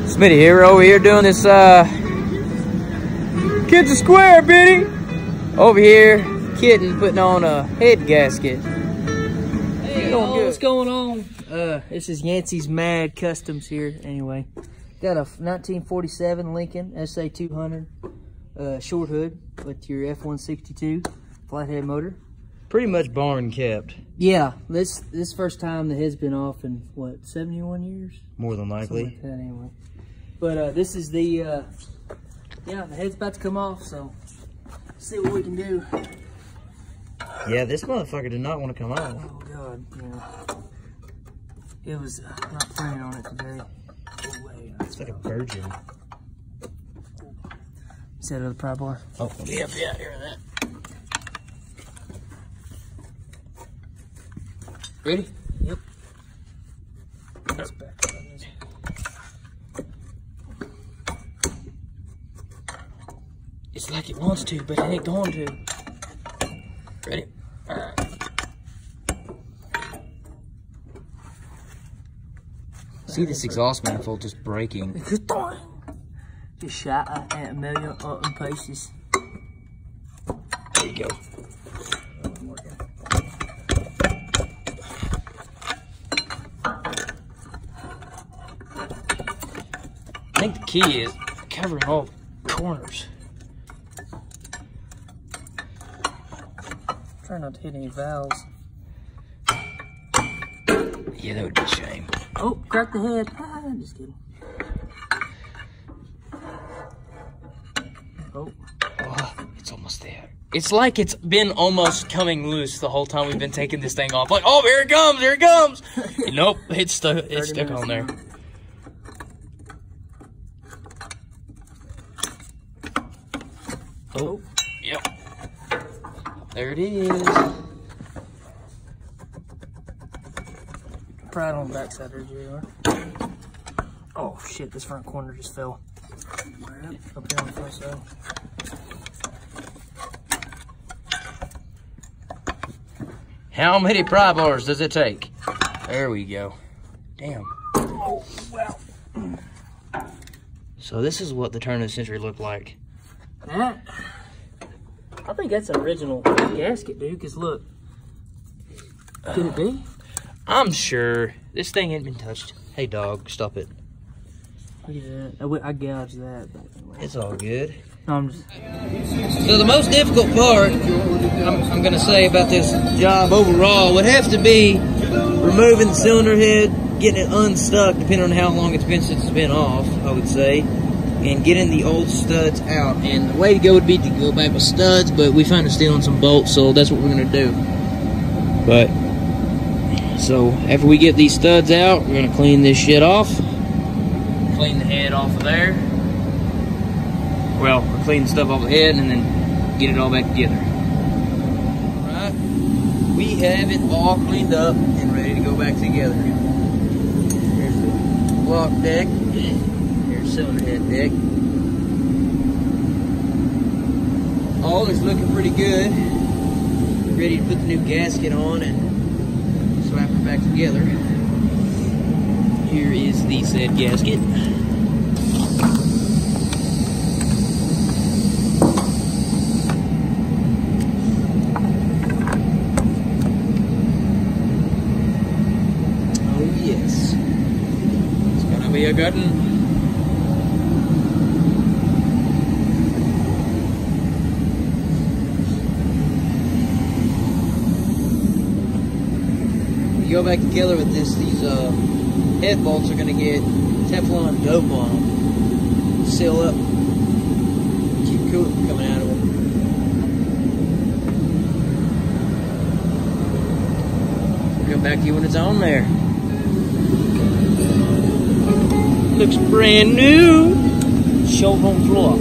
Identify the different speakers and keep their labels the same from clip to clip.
Speaker 1: Smitty here, we're over here doing this Kids Square, Biddy. Over here, Kitten putting on a head gasket. Hey, what's going on? This is Yancey's Mad Customs here. Anyway, got a 1947 Lincoln SA-200 short hood with your F-162 flathead motor.
Speaker 2: Pretty much barn kept.
Speaker 1: Yeah, this first time the head's been off in what, 71 years?
Speaker 2: More than likely.
Speaker 1: Something like that, anyway. But this is the yeah, the head's about to come off, so let's see what we can do.
Speaker 2: Yeah, this motherfucker did not want to come off.
Speaker 1: Oh god, yeah. It was not planning on it today. Oh, wait.
Speaker 2: It's like a virgin.
Speaker 1: Set it on the pry bar.
Speaker 2: Oh, yeah, hear that.
Speaker 1: Ready? Yep. It's like it wants to, but it ain't going to. Ready? Alright.
Speaker 2: See this exhaust manifold just breaking.
Speaker 1: Just shot at a million up in pieces.
Speaker 2: There you go. I think the key is covering all corners.
Speaker 1: Try not to hit any valves.
Speaker 2: Yeah, that would be a shame.
Speaker 1: Oh, cracked the head. Ah, I'm just kidding. Oh,
Speaker 2: It's almost there. It's like it's been almost coming loose the whole time we've been taking this thing off. Like, oh, here it comes, here it comes. Nope, it's stuck on there. Oh, yep. There it is.
Speaker 1: pry it on the back side there, JR. Oh shit, this front corner just fell. Up here on the front side.
Speaker 2: How many pry bars does it take? There we go. Damn.
Speaker 1: Oh, wow.
Speaker 2: So this is what the turn of the century looked like.
Speaker 1: That, I think that's an original gasket, dude, because look. Could it be?
Speaker 2: I'm sure. This thing ain't been touched. Hey, dog, stop it.
Speaker 1: Look at that. I gouged that. But anyway.
Speaker 2: It's all good.
Speaker 1: No, I'm just...
Speaker 2: So the most difficult part, I'm going to say about this job overall, would have to be removing the cylinder head, getting it unstuck, depending on how long it's been since it's been off, I would say, and getting the old studs out. And the way to go would be to go back with studs, but we found stealing some bolts, so that's what we're going to do. But, so after we get these studs out, we're going to clean this shit off. Clean the head off of there. Well, we'll clean the stuff off the head and then get it all back together. Alright, we have it all cleaned up and ready to go back together. Here's the block deck. Here's cylinder head deck. All is looking pretty good. Ready to put the new gasket on and slap it back together. Here is the said gasket. Yes, it's gonna be a good one. When you go back together with this, these head bolts are gonna get Teflon dope on them. Seal up, keep coolant from coming out of them. We'll come back to you when it's on there. Looks brand new. Show home floor.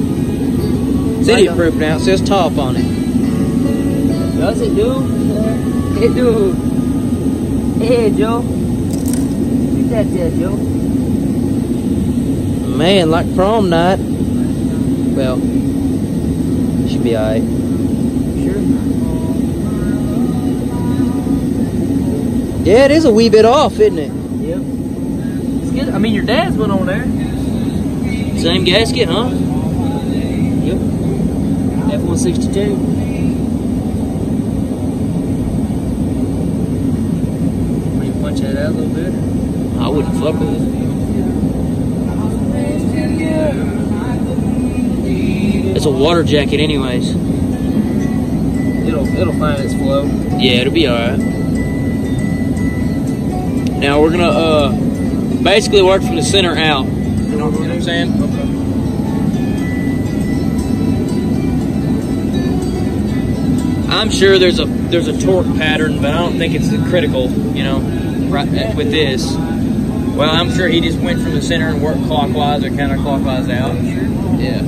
Speaker 2: It's idiot proof now. It says top on it.
Speaker 1: Does it do? It do. Hey, Joe. Look at that, Joe.
Speaker 2: Man, like prom night. Well, should be alright.
Speaker 1: Sure.
Speaker 2: Yeah, it is a wee bit off, isn't it?
Speaker 1: Yep. It's good. I mean, your dad's went on there.
Speaker 2: Same gasket, huh?
Speaker 1: Yep. F-162. Punch that out a little bit.
Speaker 2: I wouldn't fuck with it. It's a water jacket anyways.
Speaker 1: It'll find its flow.
Speaker 2: Yeah, it'll be alright. Now we're gonna basically work from the center out. You know what I'm saying?
Speaker 1: Okay.
Speaker 2: I'm sure there's a torque pattern, but I don't think it's critical, you know, right with this. Well, I'm sure he just went from the center and worked clockwise or counterclockwise out. Yeah.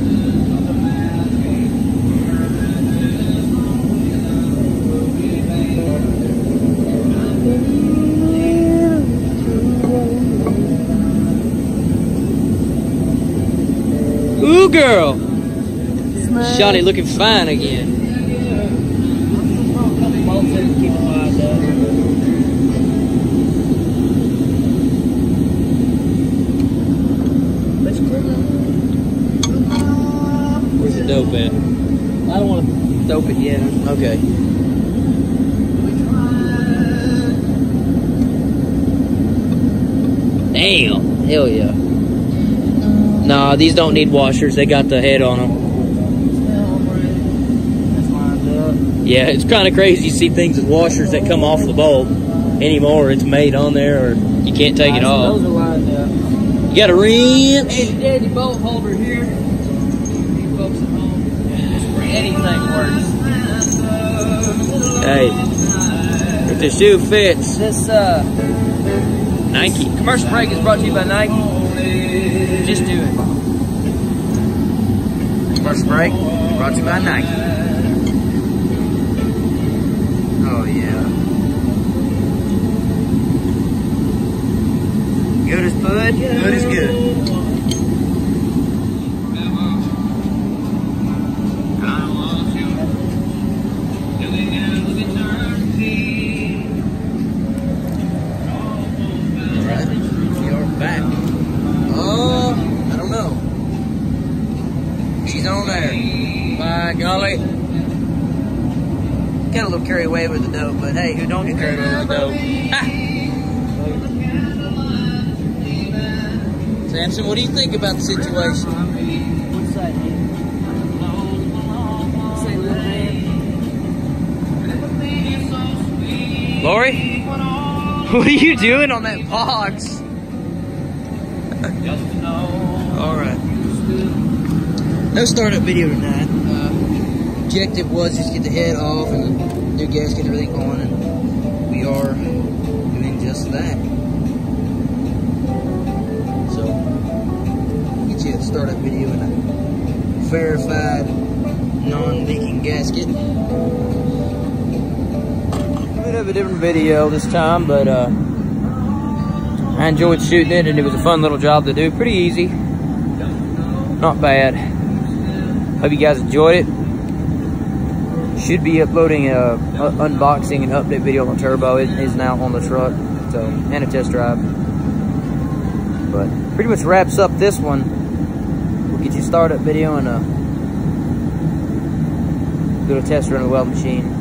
Speaker 2: Ooh, girl. Shawty looking fine again. Where's the dope at?
Speaker 1: I don't want to dope it yet.
Speaker 2: Okay. Damn. Hell yeah. Nah, these don't need washers. They got the head on them. Yeah, it's kind of crazy. You see things with washers that come off the bulb anymore. It's made on there, or you can't take it off.
Speaker 1: Those are lined up.
Speaker 2: You got a wrench.
Speaker 1: Daddy bolt holder here. You folks at home, anything works.
Speaker 2: Hey, if the shoe fits.
Speaker 1: This
Speaker 2: Nike.
Speaker 1: commercial break is brought to you by Nike. Just do it. Commercial break brought to you by Nike. Oh yeah. Good as bud, good as good.
Speaker 2: Alright, you're back. Oh, I don't know. She's on there. By golly.
Speaker 1: Got a little carried away with the dope, but hey, who don't get carried away with the dope?
Speaker 2: Samson, what do you think about the situation?
Speaker 1: What's that, man? Say little man.
Speaker 2: Lori?
Speaker 1: What are you doing on that box?
Speaker 2: Alright. No startup video tonight. Objective was just get the head off and the new gasket and everything on, and we are doing just that. So, get you a startup video and a verified non-leaking gasket.
Speaker 1: A bit of a different video this time, but I enjoyed shooting it, and it was a fun little job to do. Pretty easy. Not bad. Hope you guys enjoyed it. Should be uploading a unboxing and update video on the turbo. It is now on the truck, so, and a test drive. But pretty much wraps up this one. We'll get you a startup video and a little test run of the weld machine.